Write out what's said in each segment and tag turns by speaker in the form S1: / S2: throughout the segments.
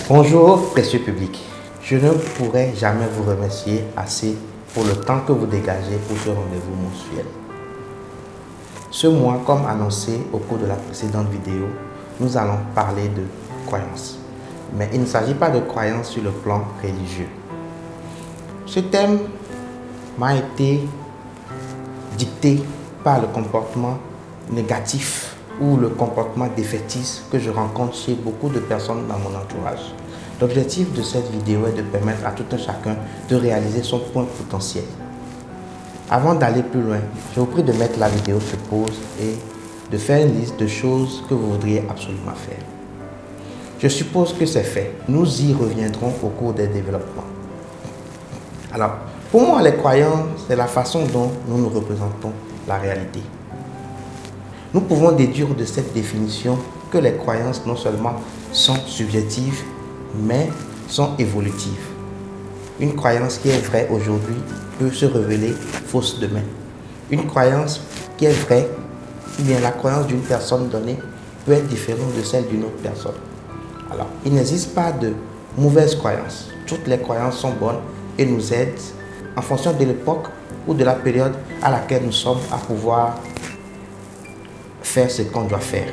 S1: Bonjour précieux public, je ne pourrai jamais vous remercier assez pour le temps que vous dégagez pour ce rendez-vous mensuel. Ce mois, comme annoncé au cours de la précédente vidéo, nous allons parler de croyances. Mais il ne s'agit pas de croyances sur le plan religieux. Ce thème m'a été dicté par le comportement négatif ou le comportement défaitiste que je rencontre chez beaucoup de personnes dans mon entourage. L'objectif de cette vidéo est de permettre à tout un chacun de réaliser son point potentiel. Avant d'aller plus loin, je vous prie de mettre la vidéo sur pause et de faire une liste de choses que vous voudriez absolument faire. Je suppose que c'est fait. Nous y reviendrons au cours des développements. Alors, pour moi, les croyances, c'est la façon dont nous nous représentons la réalité. Nous pouvons déduire de cette définition que les croyances non seulement sont subjectives, mais sont évolutives. Une croyance qui est vraie aujourd'hui peut se révéler fausse demain. Une croyance qui est vraie, ou bien la croyance d'une personne donnée, peut être différente de celle d'une autre personne. Alors, il n'existe pas de mauvaises croyances. Toutes les croyances sont bonnes et nous aident en fonction de l'époque ou de la période à laquelle nous sommes à pouvoir faire ce qu'on doit faire.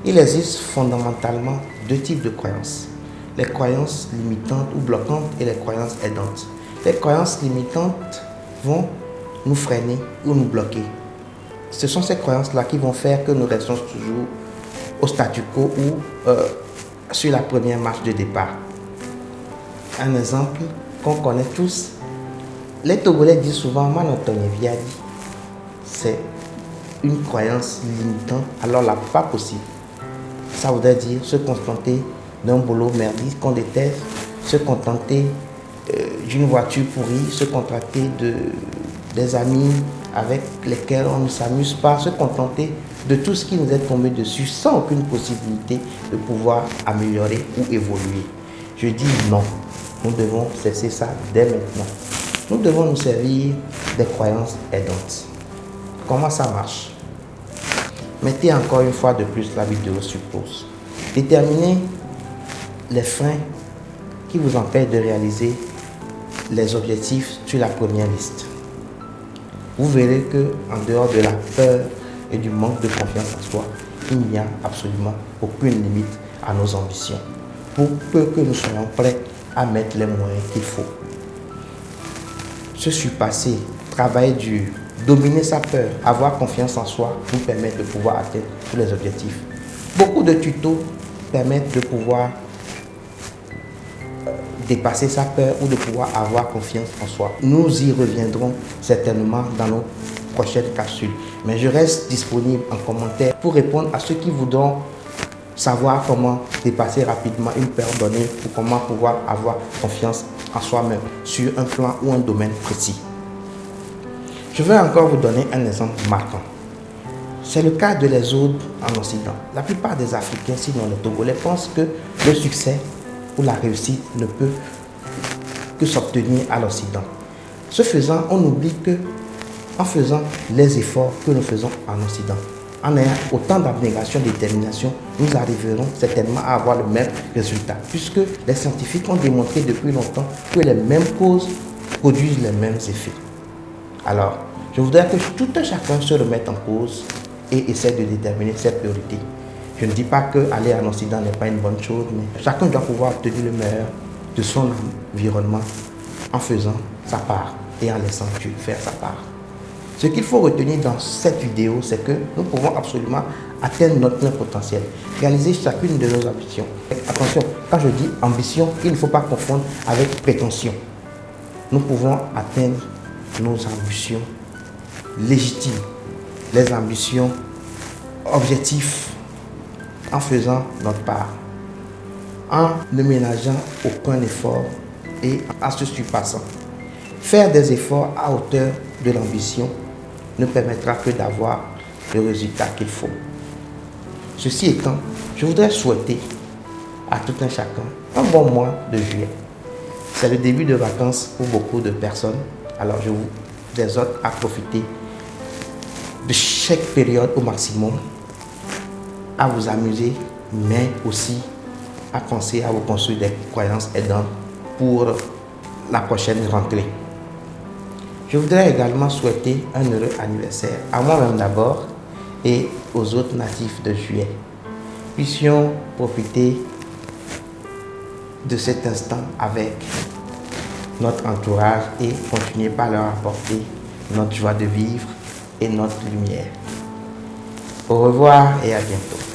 S1: Il existe fondamentalement deux types de croyances. Les croyances limitantes ou bloquantes et les croyances aidantes. Les croyances limitantes vont nous freiner ou nous bloquer. Ce sont ces croyances-là qui vont faire que nous restons toujours au statu quo ou sur la première marche de départ. Un exemple qu'on connaît tous, les Togolais disent souvent « Manotonye Viadi ». C'est une croyance limitante, alors là, pas possible. Ça voudrait dire se contenter d'un boulot merdique qu'on déteste, se contenter d'une voiture pourrie, se contenter des amis avec lesquels on ne s'amuse pas, se contenter de tout ce qui nous est tombé dessus sans aucune possibilité de pouvoir améliorer ou évoluer. Je dis non, nous devons cesser ça dès maintenant. Nous devons nous servir des croyances aidantes. Comment ça marche? Mettez encore une fois de plus la vidéo sur pause. Déterminez les freins qui vous empêchent de réaliser les objectifs sur la première liste. Vous verrez que en dehors de la peur et du manque de confiance en soi, il n'y a absolument aucune limite à nos ambitions, pour peu que nous soyons prêts à mettre les moyens qu'il faut. Se surpasser, travailler dur, dominer sa peur, avoir confiance en soi nous permet de pouvoir atteindre tous les objectifs. Beaucoup de tutos permettent de pouvoir dépasser sa peur ou de pouvoir avoir confiance en soi. Nous y reviendrons certainement dans nos prochaines capsules. Mais je reste disponible en commentaire pour répondre à ceux qui voudront savoir comment dépasser rapidement une peur donnée ou comment pouvoir avoir confiance en soi-même sur un plan ou un domaine précis. Je vais encore vous donner un exemple marquant. C'est le cas de l'exode en Occident. La plupart des Africains, sinon les Togolais, pensent que le succès ou la réussite ne peut que s'obtenir à l'Occident. Ce faisant, on oublie que en faisant les efforts que nous faisons en Occident, en ayant autant d'abnégation et de détermination, nous arriverons certainement à avoir le même résultat, puisque les scientifiques ont démontré depuis longtemps que les mêmes causes produisent les mêmes effets. Alors, je voudrais que tout un chacun se remette en cause et essaie de déterminer ses priorités. Je ne dis pas qu'aller en Occident n'est pas une bonne chose, mais chacun doit pouvoir obtenir le meilleur de son environnement en faisant sa part et en laissant Dieu faire sa part. Ce qu'il faut retenir dans cette vidéo, c'est que nous pouvons absolument atteindre notre plein potentiel, réaliser chacune de nos ambitions. Attention, quand je dis ambition, il ne faut pas confondre avec prétention. Nous pouvons atteindre nos ambitions légitimes, les ambitions objectifs, en faisant notre part, en ne ménageant aucun effort et en se surpassant. Faire des efforts à hauteur de l'ambition ne permettra que d'avoir le résultat qu'il faut. Ceci étant, je voudrais souhaiter à tout un chacun un bon mois de juillet. C'est le début de vacances pour beaucoup de personnes, alors je vous exhorte à profiter de chaque période au maximum, à vous amuser, mais aussi à penser à vous construire des croyances aidantes pour la prochaine rentrée. Je voudrais également souhaiter un heureux anniversaire à moi-même d'abord et aux autres natifs de juillet. Puissions profiter de cet instant avec notre entourage et continuer par leur apporter notre joie de vivre et notre lumière. Au revoir et à bientôt.